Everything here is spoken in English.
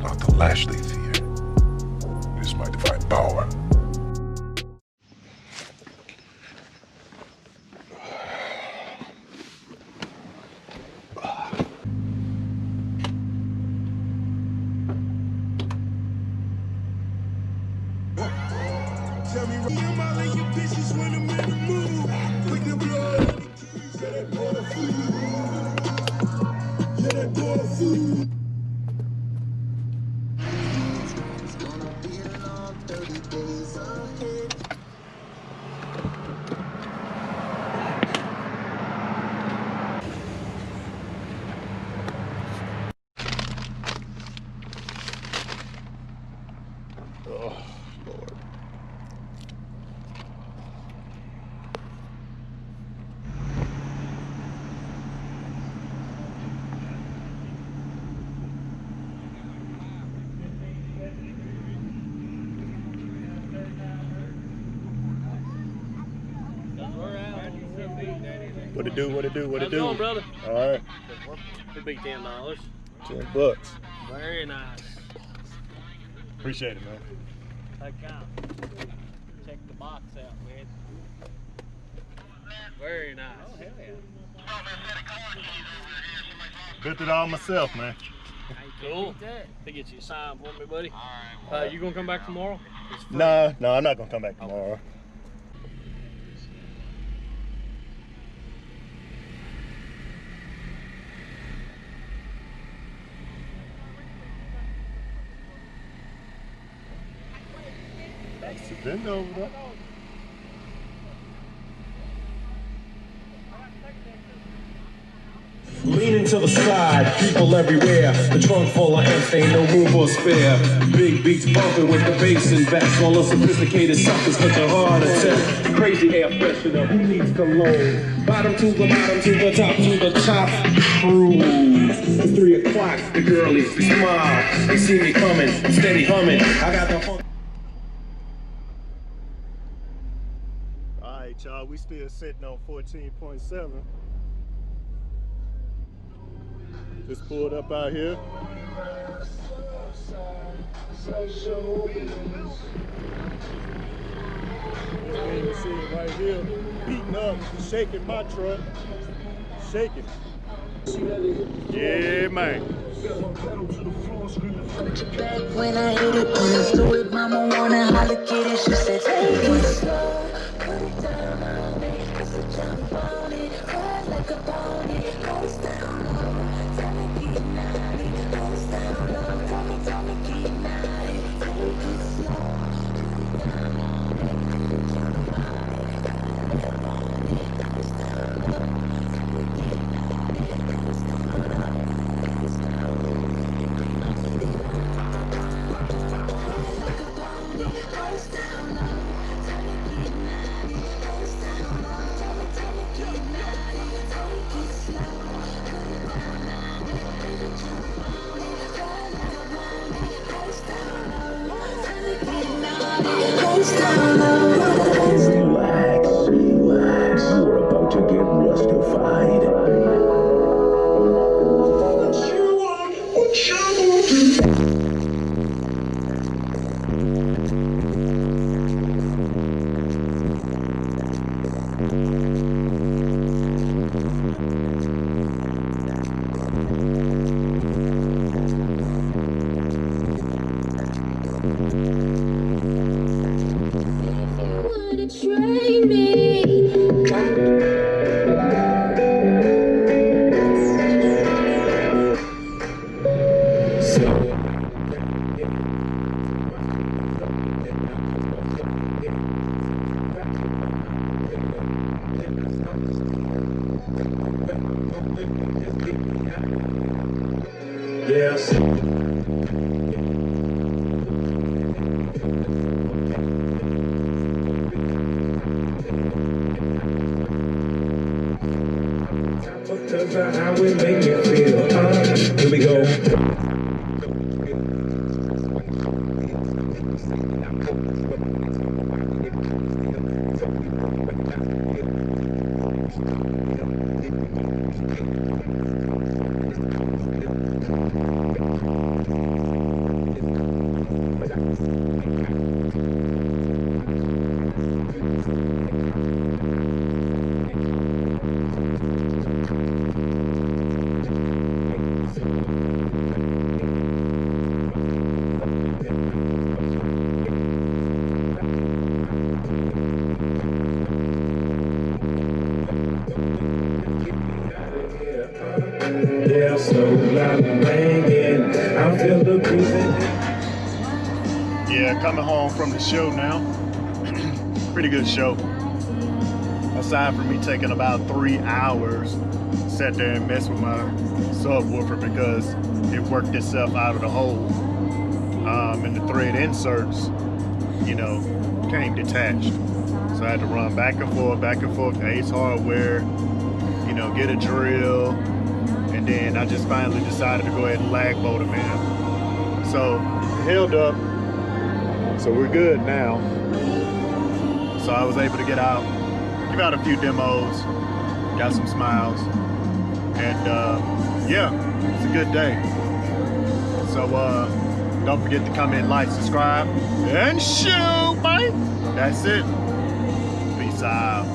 not the Lashley fear. It is my divine power. Tell me, all of you bitches when I'm in the mood. Quick to blow up the keys, yeah, that boy food. Yeah, that boy food. It's gonna be a long 30 days ahead. Oh, Lord. What it do, what it do, what it do? How's it going, brother? All right. It'd be $10. $10. Very nice. Appreciate it, man. Take out. Check the box out, man. Very nice. Oh, hell yeah. Built it all myself, man. Cool. They get you a sign for me, buddy. All right. You gonna come back tomorrow? No, I'm not gonna come back tomorrow. That's the window over there. Leaning to the side, people everywhere. The trunk full of amps, ain't no room for a spare. Big beats bumping with the bass and bass. All the sophisticated suckers with the heart attack. Crazy air freshener, who needs cologne? Bottom to the bottom, to the top, to the top. Cruise. It's 3 o'clock, the girlies, they smile. They see me coming, I'm steady humming. I got the funk. All right, y'all, we still sitting on 14.7. Just pulled up out here. You can see it right here, beating up, shaking my truck, shaking. Yeah, man. When I hit it on the fluid, mama wanna holler, get it. She said, take it slow, put it down on me, 'cause I jump on it, ride like a pony, goes down low, tell me get naughty, goes down low, tell me get naughty, take it slow, put it down on me, 'cause I jump on it, ride like a pony, goes down low, tell me get naughty, goes down low, goes down low. Relax, relax. We're about to get rustified. Wanna train me? Yes. How it make you feel? Here we go. so loud and banging. I feel the music. Yeah, coming home from the show now. Pretty good show. Aside from me taking about 3 hours, sat there and messed with my subwoofer because it worked itself out of the hole. And the thread inserts, you know, came detached. So I had to run back and forth to Ace Hardware, you know, get a drill. And then I just finally decided to go ahead and lag bolt it, man. So it held up. So we're good now. So I was able to get out, give out a few demos, got some smiles, and yeah, it's a good day. So don't forget to comment, like, subscribe, and shoot, man. That's it. Peace out.